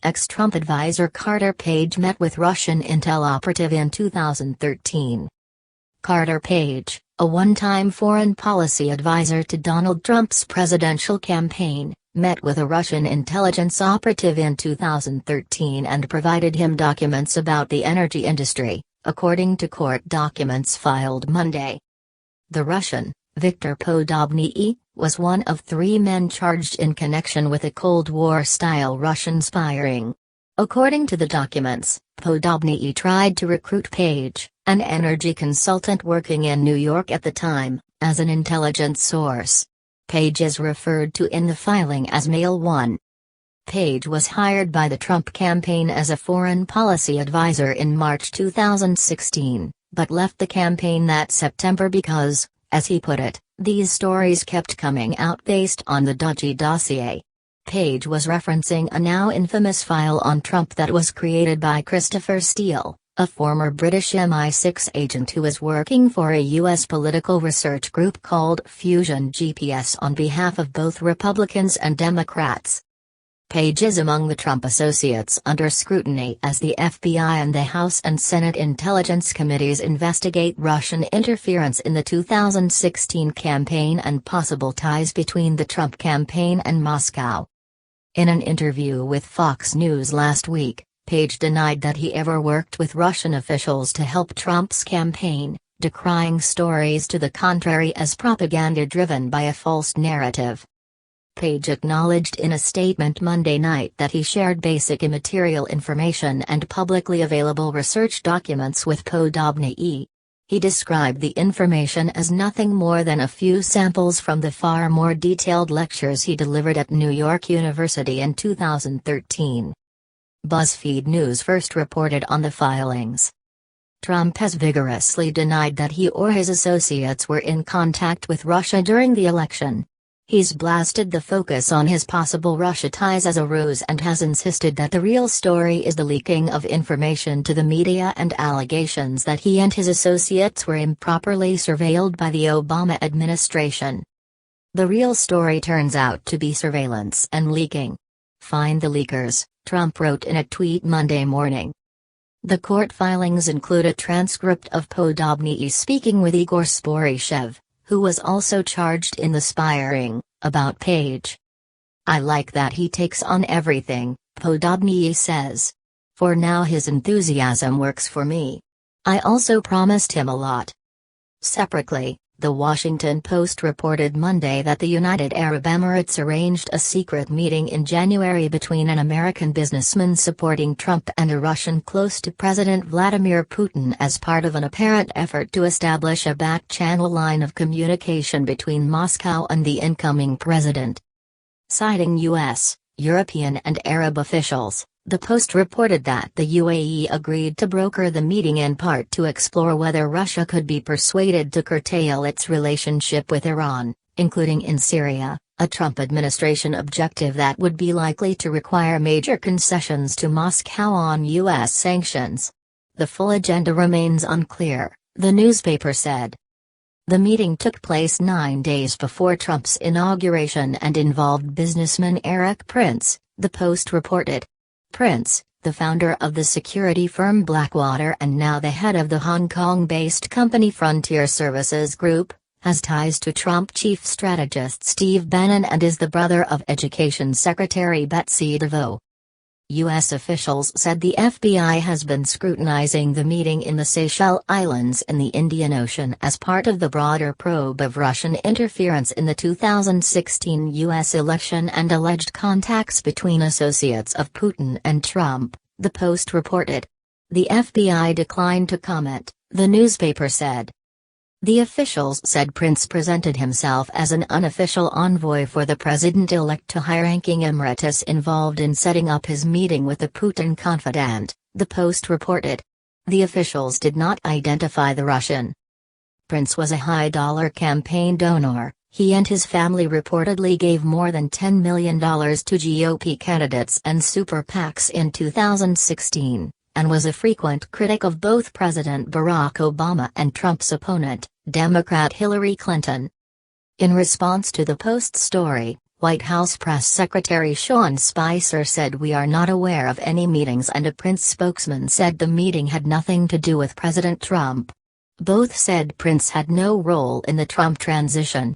Ex-Trump advisor Carter Page met with Russian intel operative in 2013. Carter Page, a one-time foreign policy advisor to Donald Trump's presidential campaign, met with a Russian intelligence operative in 2013 and provided him documents about the energy industry, according to court documents filed Monday. The Russian, Viktor Podobny, was one of 3 men charged in connection with a Cold War-style Russian spying. According to the documents, Podobny tried to recruit Page, an energy consultant working in New York at the time, as an intelligence source. Page is referred to in the filing as Male 1. Page was hired by the Trump campaign as a foreign policy advisor in March 2016, but left the campaign that September because, as he put it, these stories kept coming out based on the dodgy dossier. Page was referencing a now infamous file on Trump that was created by Christopher Steele, a former British MI6 agent who is working for a U.S. political research group called Fusion GPS on behalf of both Republicans and Democrats. Page is among the Trump associates under scrutiny as the FBI and the House and Senate Intelligence Committees investigate Russian interference in the 2016 campaign and possible ties between the Trump campaign and Moscow. In an interview with Fox News last week, Page denied that he ever worked with Russian officials to help Trump's campaign, decrying stories to the contrary as propaganda driven by a false narrative. Page acknowledged in a statement Monday night that he shared basic immaterial information and publicly available research documents with Podobny. He described the information as nothing more than a few samples from the far more detailed lectures he delivered at New York University in 2013. BuzzFeed News first reported on the filings. Trump has vigorously denied that he or his associates were in contact with Russia during the election. He's blasted the focus on his possible Russia ties as a ruse and has insisted that the real story is the leaking of information to the media and allegations that he and his associates were improperly surveilled by the Obama administration. The real story turns out to be surveillance and leaking. Find the leakers, Trump wrote in a tweet Monday morning. The court filings include a transcript of Podobny speaking with Igor Sporishev, who was also charged in the spying, about Page. "I like that he takes on everything," Podobny says. "For now his enthusiasm works for me. I also promised him a lot." Separately, The Washington Post reported Monday that the United Arab Emirates arranged a secret meeting in January between an American businessman supporting Trump and a Russian close to President Vladimir Putin as part of an apparent effort to establish a back-channel line of communication between Moscow and the incoming president. Citing U.S., European and Arab officials, the Post reported that the UAE agreed to broker the meeting in part to explore whether Russia could be persuaded to curtail its relationship with Iran, including in Syria, a Trump administration objective that would be likely to require major concessions to Moscow on U.S. sanctions. The full agenda remains unclear, the newspaper said. The meeting took place 9 days before Trump's inauguration and involved businessman Eric Prince, the Post reported. Prince, the founder of the security firm Blackwater and now the head of the Hong Kong-based company Frontier Services Group, has ties to Trump chief strategist Steve Bannon and is the brother of Education Secretary Betsy DeVos. U.S. officials said the FBI has been scrutinizing the meeting in the Seychelles Islands in the Indian Ocean as part of the broader probe of Russian interference in the 2016 U.S. election and alleged contacts between associates of Putin and Trump, the Post reported. The FBI declined to comment, the newspaper said. The officials said Prince presented himself as an unofficial envoy for the president-elect to high-ranking emeritus involved in setting up his meeting with a Putin confidant, the Post reported. The officials did not identify the Russian. Prince was a high-dollar campaign donor. He and his family reportedly gave more than $10 million to GOP candidates and super PACs in 2016, and was a frequent critic of both President Barack Obama and Trump's opponent, Democrat Hillary Clinton. In response to the Post story, White House Press Secretary Sean Spicer said we are not aware of any meetings, and a Prince spokesman said the meeting had nothing to do with President Trump. Both said Prince had no role in the Trump transition.